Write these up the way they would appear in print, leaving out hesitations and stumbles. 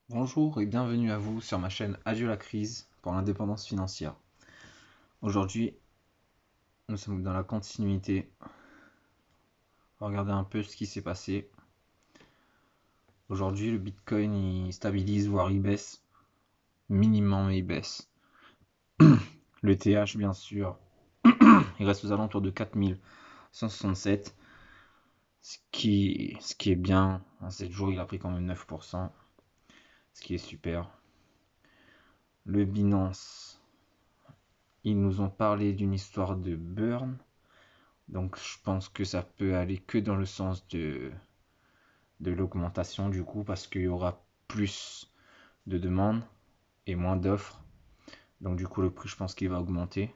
Bonjour et bienvenue à vous sur ma chaîne Adieu la crise pour l'indépendance financière. Aujourd'hui, nous sommes dans la continuité. On va regarder un peu ce qui s'est passé. Aujourd'hui, le Bitcoin il stabilise, voire il baisse. Minimum, mais il baisse. Le TH, bien sûr, il reste aux alentours de 4167. Ce qui est bien. En 7 jours, il a pris quand même 9%. Ce qui est super. Le Binance, ils nous ont parlé d'une histoire de burn. Donc je pense que ça peut aller que dans le sens de l'augmentation du coup parce qu'il y aura plus de demandes et moins d'offres. Donc du coup le prix je pense qu'il va augmenter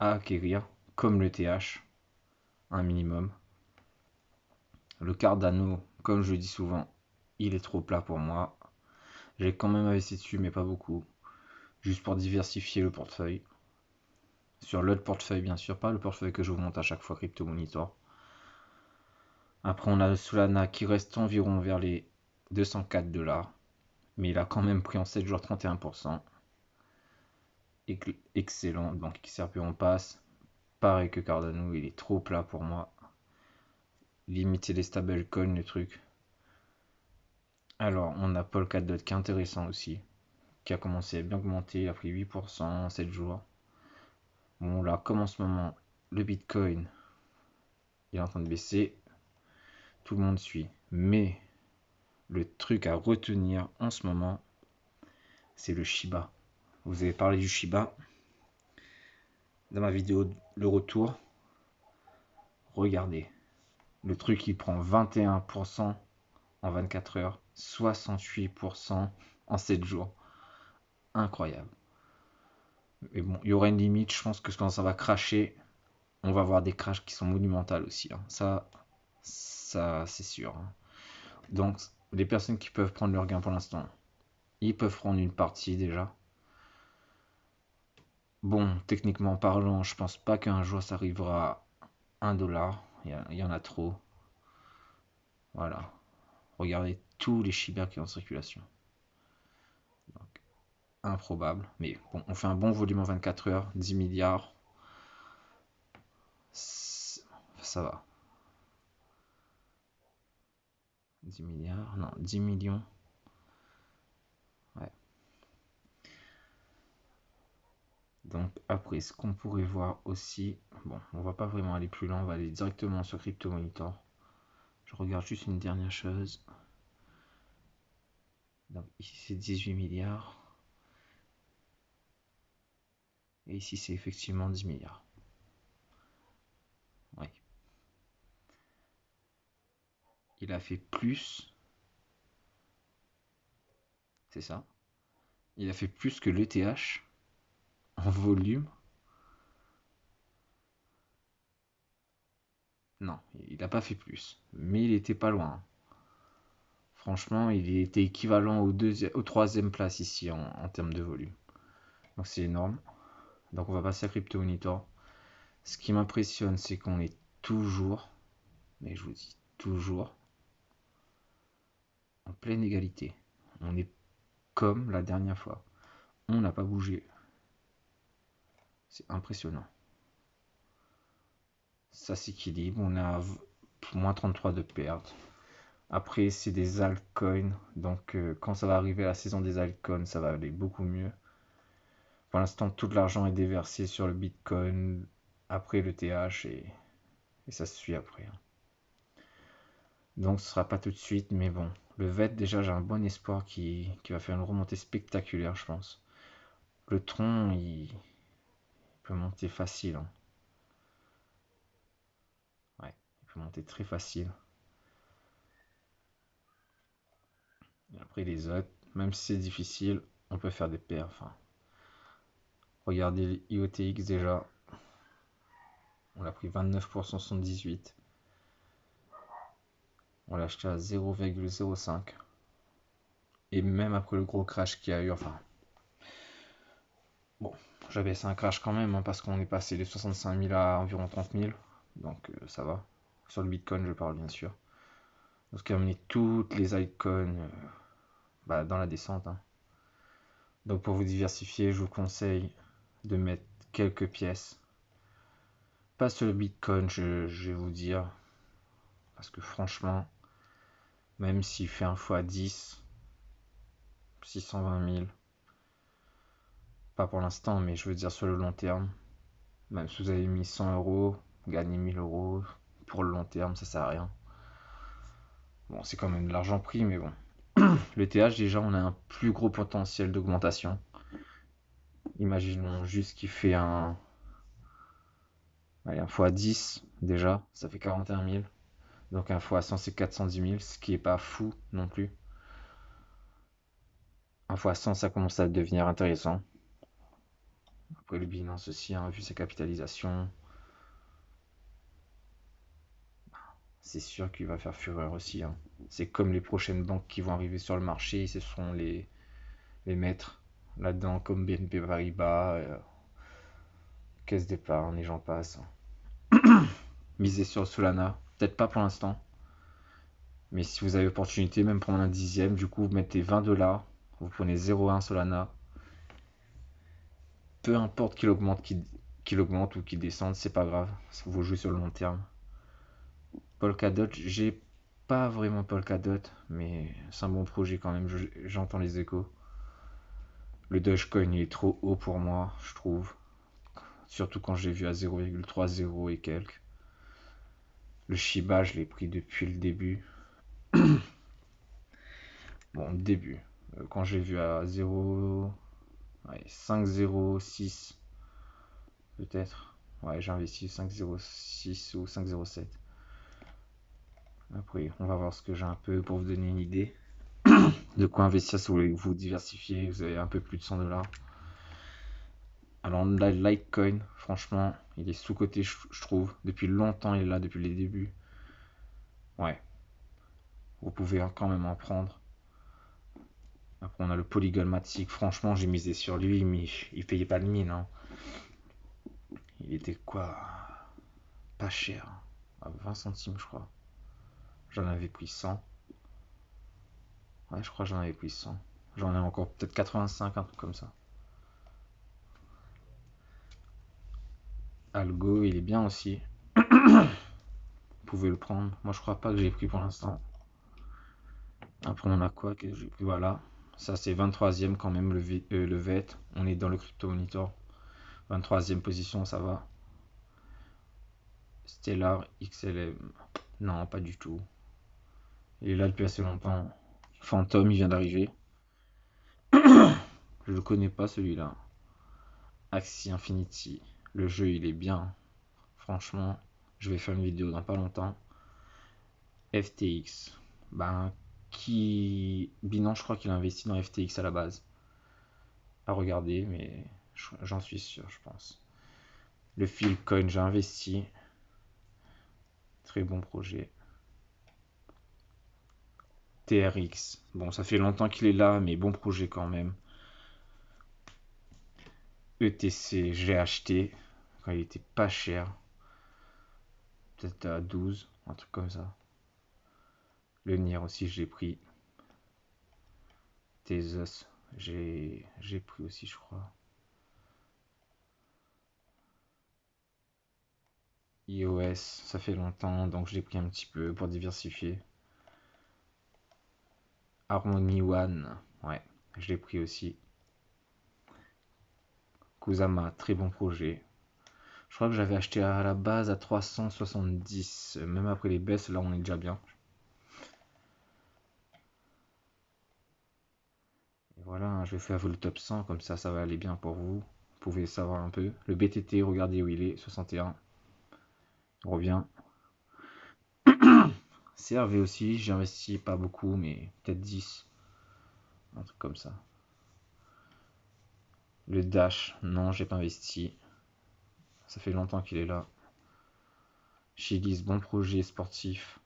à acquérir comme le TH, un minimum. Le Cardano, comme je le dis souvent, il est trop plat pour moi. J'ai quand même investi dessus mais pas beaucoup. Juste pour diversifier le portefeuille. Sur l'autre portefeuille bien sûr, pas le portefeuille que j'augmente à chaque fois Crypto Monitor. Après on a le Solana qui reste environ vers les 204 $. Mais il a quand même pris en 7 jours 31%. Excellent, donc XRP on passe. Pareil que Cardano, il est trop plat pour moi. Limiter les stablecoins, le truc. Alors, on a Polkadot qui est intéressant aussi, qui a commencé à bien augmenter, il a pris 8% en 7 jours. Bon, là, comme en ce moment, le Bitcoin, il est en train de baisser, tout le monde suit. Mais le truc à retenir en ce moment, c'est le Shiba. Vous avez parlé du Shiba dans ma vidéo le retour. Regardez, le truc il prend 21% en 24 heures, 68% en 7 jours. Incroyable. Mais bon, il y aura une limite, je pense que quand ça va cracher, on va avoir des crashs qui sont monumentales aussi, hein. Ça c'est sûr, hein. Donc, les personnes qui peuvent prendre leur gain pour l'instant, ils peuvent prendre une partie déjà. Bon, techniquement parlant, je pense pas qu'un jour ça arrivera à 1 $. Il y en a trop. Voilà. Regardez tous les Shiba qui sont en circulation. Donc, improbable. Mais bon, on fait un bon volume en 24 heures, 10 milliards. Ça va. 10 milliards, non, 10 millions. Ouais. Donc après, ce qu'on pourrait voir aussi, bon, on va pas vraiment aller plus loin, on va aller directement sur Crypto Monitor. Je regarde juste une dernière chose. Donc ici c'est 18 milliards. Et ici c'est effectivement 10 milliards. Ouais. Il a fait plus, c'est ça. Il a fait plus que l'ETH en volume. Non, il n'a pas fait plus. Mais il était pas loin. Franchement, il était équivalent au troisième place ici en termes de volume. Donc c'est énorme. Donc on va passer à Crypto Monitor. Ce qui m'impressionne, c'est qu'on est toujours, mais je vous dis toujours, en pleine égalité. On est comme la dernière fois. On n'a pas bougé. C'est impressionnant. Ça s'équilibre. On a moins 33 de pertes. Après, c'est des altcoins. Donc, quand ça va arriver à la saison des altcoins, ça va aller beaucoup mieux. Pour l'instant, tout l'argent est déversé sur le Bitcoin, après le TH, et ça se suit après, hein. Donc, ce sera pas tout de suite, mais bon. Le VET, déjà, j'ai un bon espoir qui va faire une remontée spectaculaire, je pense. Le tronc, il peut monter facile, hein. Ouais, il peut monter très facile. Et après, les autres, même si c'est difficile, on peut faire des perfs, hein. Regardez l'IOTX déjà. On l'a pris 29% 78. On l'a acheté à 0,05. Et même après le gros crash qu'il y a eu, enfin, bon, j'avais laissé un crash quand même, hein, parce qu'on est passé de 65 000 à environ 30 000. Donc ça va. Sur le Bitcoin, je parle bien sûr. Donc, qui a amené toutes les altcoins. bah, dans la descente, hein. Donc pour vous diversifier, je vous conseille de mettre quelques pièces. Pas sur le Bitcoin, je vais vous dire. Parce que franchement, même s'il fait un fois 10, 620 000, pas pour l'instant, mais je veux dire sur le long terme, même si vous avez mis 100 euros, gagner 1000 euros, pour le long terme, ça sert à rien. Bon, c'est quand même de l'argent pris, mais bon. Le TH, déjà, on a un plus gros potentiel d'augmentation. Imaginons juste qu'il fait allez, un fois 10, déjà, ça fait 41 000. Donc un fois 100, c'est 410 000, ce qui est pas fou non plus. Un fois 100, ça commence à devenir intéressant. Après le Binance aussi, hein, vu sa capitalisation, c'est sûr qu'il va faire fureur aussi, hein. C'est comme les prochaines banques qui vont arriver sur le marché, ce seront les maîtres là-dedans, comme BNP Paribas, Caisse d'épargne, et j'en passe. Misez sur Solana, peut-être pas pour l'instant, mais si vous avez l'opportunité, même prendre un dixième, du coup vous mettez 20 $, vous prenez 0,1 Solana, peu importe qu'il augmente ou qu'il descende, c'est pas grave, vous jouez sur le long terme. Polkadot, j'ai pas vraiment Polkadot, mais c'est un bon projet quand même, j'entends les échos. Le Dogecoin il est trop haut pour moi, je trouve. Surtout quand j'ai vu à 0,30 et quelques. Le Shiba, je l'ai pris depuis le début. Bon, début. Quand j'ai vu à 0, ouais, 5,06 peut-être. Ouais, j'ai investi 5,06 ou 5,07. Après, on va voir ce que j'ai un peu pour vous donner une idée de quoi investir si vous voulez vous diversifier. Vous avez un peu plus de 100 $. Alors, le Litecoin, franchement, il est sous-coté, je trouve. Depuis longtemps, il est là, depuis les débuts. Ouais, vous pouvez quand même en prendre. Après, on a le Polygon Matic. Franchement, j'ai misé sur lui, mais il payait pas le mine, hein. Il était quoi? Pas cher. À 20 centimes, je crois. J'en avais pris 100. Ouais, je crois que j'en avais pris 100. J'en ai encore peut-être 85, un truc comme ça. Algo, il est bien aussi. Vous pouvez le prendre. Moi, je crois pas que j'ai pris pour l'instant. Après, on a quoi que j'ai pris? Voilà. Ça, c'est 23e quand même, le VET. On est dans le Crypto Monitor. 23e position, ça va. Stellar XLM. Non, pas du tout. Il est là depuis assez longtemps. Phantom, il vient d'arriver. Je le connais pas celui-là. Axie Infinity. Le jeu, il est bien. Franchement, je vais faire une vidéo dans pas longtemps. FTX. Ben, Binance, je crois qu'il a investi dans FTX à la base. À regarder, mais j'en suis sûr, je pense. Le Philcoin, j'ai investi. Très bon projet. TRX. Bon, ça fait longtemps qu'il est là, mais bon projet quand même. ETC, j'ai acheté quand il était pas cher. Peut-être à 12, un truc comme ça. Le Nier aussi, je l'ai pris. Tezos, j'ai pris aussi, je crois. iOS, ça fait longtemps, donc je l'ai pris un petit peu pour diversifier. Harmony One, ouais, je l'ai pris aussi. Kusama, très bon projet. Je crois que j'avais acheté à la base à 370, même après les baisses, là on est déjà bien. Et voilà, hein, je vais faire le top 100, comme ça va aller bien pour vous. Vous pouvez savoir un peu. Le BTT, regardez où il est, 61. On revient. CRV aussi, j'ai investi pas beaucoup, mais peut-être 10. Un truc comme ça. Le Dash, non, j'ai pas investi. Ça fait longtemps qu'il est là. Chili's, bon projet sportif.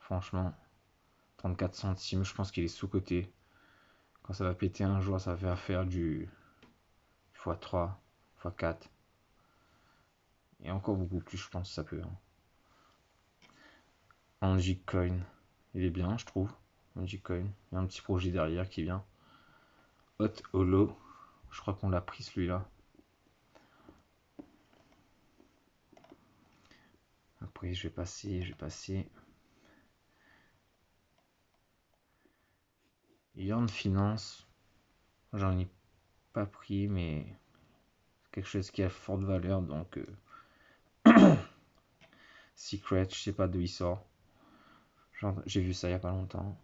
Franchement, 34 centimes, je pense qu'il est sous-coté. Quand ça va péter un jour, ça va faire du x3, x4. Et encore beaucoup plus, je pense, ça peut, hein. Angie Coin, il est bien, je trouve. Magicoin. Il y a un petit projet derrière qui vient. Hot Holo. Je crois qu'on l'a pris celui-là. Après, je vais passer. Yarn Finance. J'en ai pas pris, mais quelque chose qui a forte valeur. Donc, Secret, je sais pas d'où il sort. J'ai vu ça il y a pas longtemps.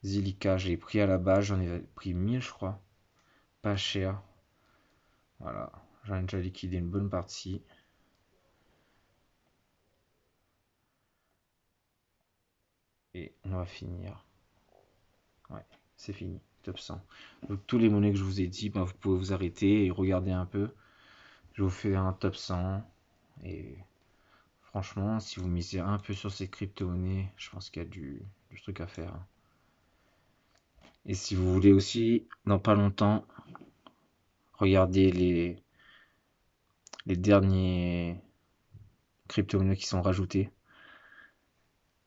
Zilliqa, j'ai pris à la base. J'en ai pris 1000, je crois. Pas cher. Voilà. J'en ai déjà liquidé une bonne partie. Et on va finir. Ouais, c'est fini. Top 100. Donc, tous les monnaies que je vous ai dit, bah, vous pouvez vous arrêter et regarder un peu. Je vous fais un top 100. Et franchement, si vous misez un peu sur ces crypto-monnaies, je pense qu'il y a du truc à faire. Et si vous voulez aussi, dans pas longtemps, regarder les derniers crypto-monnaies qui sont rajoutés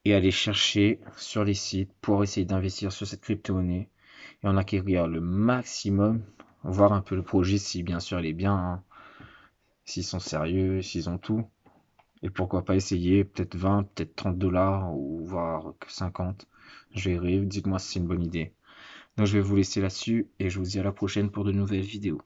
et aller chercher sur les sites pour essayer d'investir sur cette crypto-monnaie et en acquérir le maximum, voir un peu le projet si bien sûr il est bien, hein, s'ils sont sérieux, s'ils ont tout. Et pourquoi pas essayer peut-être 20, peut-être 30 dollars ou voire que 50. Je verrai, dites-moi si c'est une bonne idée. Donc je vais vous laisser là-dessus et je vous dis à la prochaine pour de nouvelles vidéos.